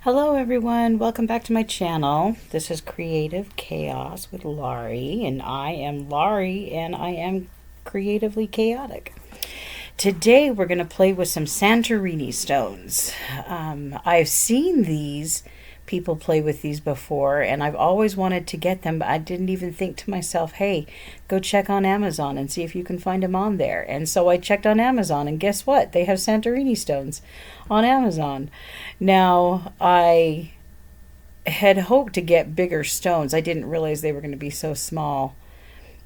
Hello everyone, welcome back to my channel. This is Creative Chaos with Laurie, and I am Laurie and I am creatively chaotic. Today we're going to play with some Santorini stones. I've seen these people play with these before, and I've always wanted to get them, but I didn't even think to myself, hey, go check on Amazon and see if you can find them on there. And so I checked on Amazon, and guess what? They have Santorini stones on Amazon. Now, I had hoped to get bigger stones. I didn't realize they were going to be so small.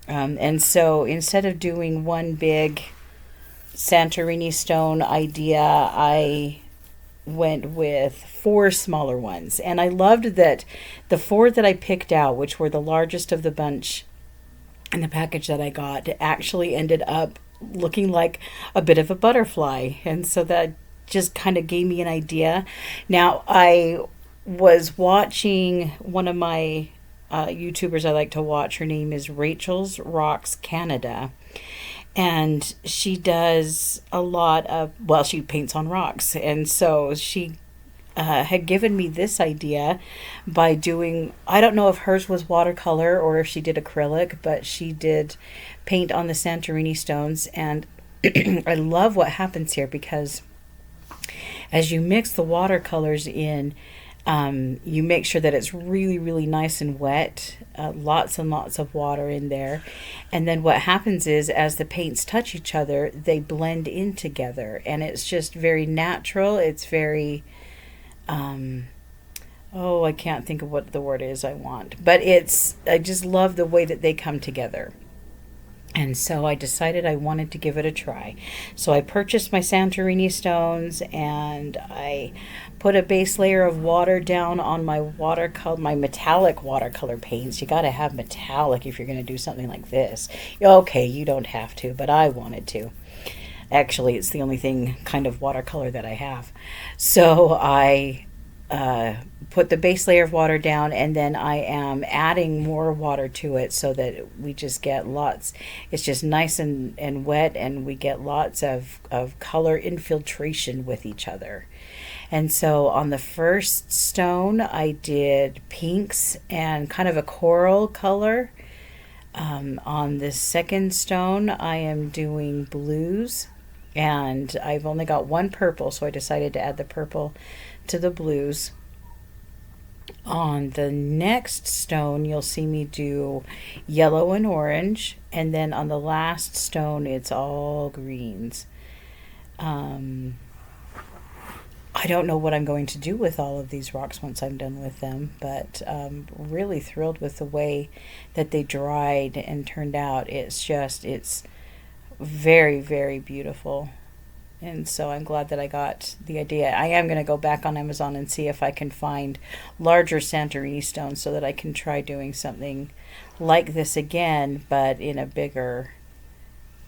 And so instead of doing one big Santorini stone idea, I went with four smaller ones. And I loved that the four that I picked out, which were the largest of the bunch in the package that I got, actually ended up looking like a bit of a butterfly. And so that just kind of gave me an idea. Now, I was watching one of my YouTubers I like to watch. Her name is Rachel's Rocks Canada, and she does a lot of, well, she paints on rocks. And so she had given me this idea by doing, I don't know if hers was watercolor or if she did acrylic, but she did paint on the Santorini stones. And I love what happens here because as you mix the watercolors in, you make sure that it's really, really nice and wet, lots and lots of water in there. And then what happens is, as the paints touch each other, they blend in together. And it's just very natural. It's very, I can't think of what the word is I want. But I just love the way that they come together. And so I decided I wanted to give it a try. So I purchased my Santorini stones and I put a base layer of water down on my watercolor, my metallic watercolor paints. You got to have metallic if you're going to do something like this. Okay, you don't have to, but I wanted to. Actually, it's the only thing kind of watercolor that I have. So I put the base layer of water down, and then I am adding more water to it so that we just get lots. It's just nice and wet, and we get lots of color infiltration with each other. And so on the first stone, I did pinks and kind of a coral color. On the second stone, I am doing blues, and I've only got one purple, so I decided to add the purple to the blues. On the next stone, you'll see me do yellow and orange, and then on the last stone, it's all greens. I don't know what I'm going to do with all of these rocks once I'm done with them, but really thrilled with the way that they dried and turned out. It's very, very beautiful. And so I'm glad that I got the idea. I am going to go back on Amazon and see if I can find larger Santorini stones so that I can try doing something like this again, but in a bigger,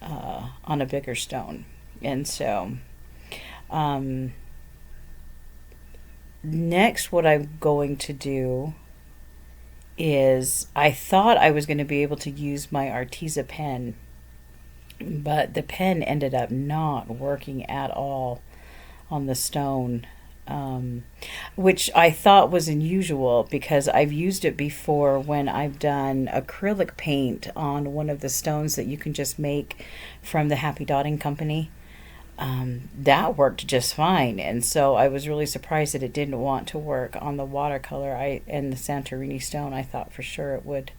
on a bigger stone. And so, next, what I'm going to do is I thought I was going to be able to use my Arteza pen, but the pen ended up not working at all on the stone, which I thought was unusual because I've used it before when I've done acrylic paint on one of the stones that you can just make from the Happy Dotting Company. That worked just fine, and so I was really surprised that it didn't want to work on the watercolor and the Santorini stone. I thought for sure it would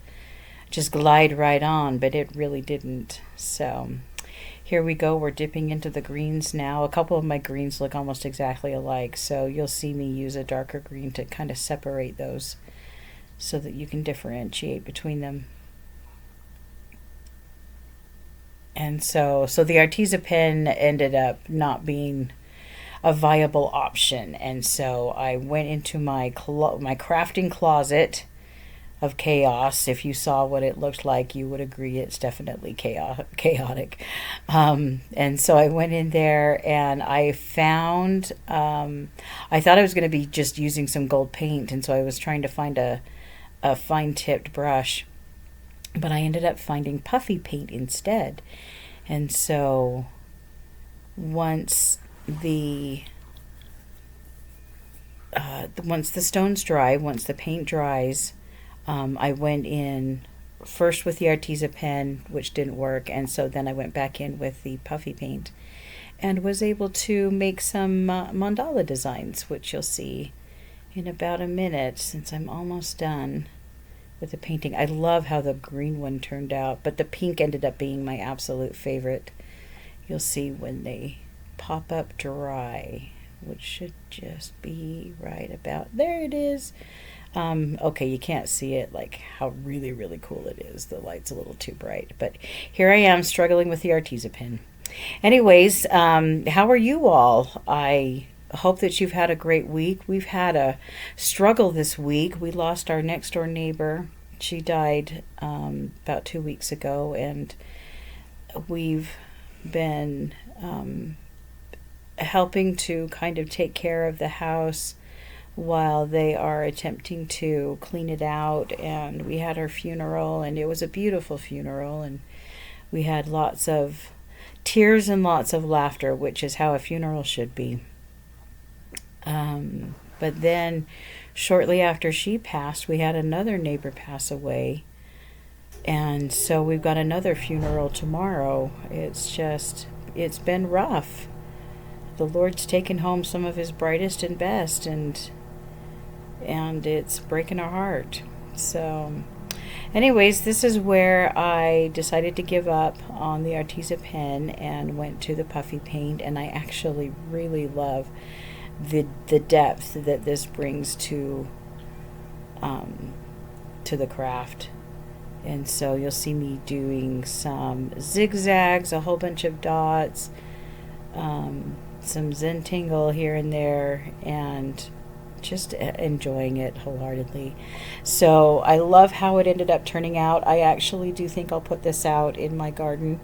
just glide right on, but it really didn't. So here we go. We're dipping into the greens now. A couple of my greens look almost exactly alike, so you'll see me use a darker green to kind of separate those so that you can differentiate between them. And so the Arteza pen ended up not being a viable option, and so I went into my crafting closet of chaos. If you saw what it looked like, you would agree it's definitely chaotic. And so I went in there and I found, I thought I was going to be just using some gold paint, and so I was trying to find a fine-tipped brush, but I ended up finding puffy paint instead. And so once the once the stones dry, once the paint dries, I went in first with the Arteza pen, which didn't work, and so then I went back in with the puffy paint and was able to make some mandala designs, which you'll see in about a minute since I'm almost done with the painting. I love how the green one turned out, but the pink ended up being my absolute favorite. You'll see when they pop up dry, which should just be right about there. It is. Okay, you can't see it, like how really, really cool it is. The light's a little too bright, but here I am struggling with the Arteza pen. Anyways, how are you all? I hope that you've had a great week. We've had a struggle this week. We lost our next door neighbor. She died about 2 weeks ago, and we've been helping to kind of take care of the house while they are attempting to clean it out. And we had our funeral, and it was a beautiful funeral, and we had lots of tears and lots of laughter, which is how a funeral should be. But then shortly after she passed, we had another neighbor pass away, and so we've got another funeral tomorrow. It's been rough. The Lord's taken home some of his brightest and best, and it's breaking our heart. So anyways, this is where I decided to give up on the Arteza pen and went to the puffy paint, and I actually really love the depth that this brings to the craft. And so you'll see me doing some zigzags, a whole bunch of dots, some Zentangle here and there, and just enjoying it wholeheartedly. So I love how it ended up turning out. I actually do think I'll put this out in my garden.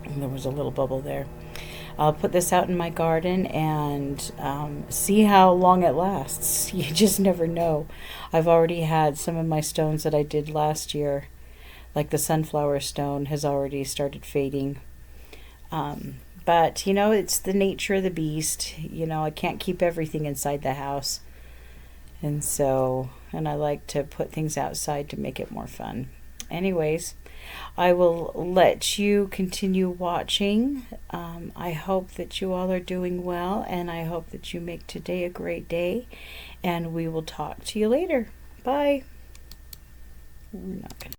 And there was a little bubble there. I'll put this out in my garden and see how long it lasts. You just never know. I've already had some of my stones that I did last year, like the sunflower stone, has already started fading. But, it's the nature of the beast. I can't keep everything inside the house. And I like to put things outside to make it more fun. Anyways, I will let you continue watching. I hope that you all are doing well, and I hope that you make today a great day, and we will talk to you later. Bye. We're not gonna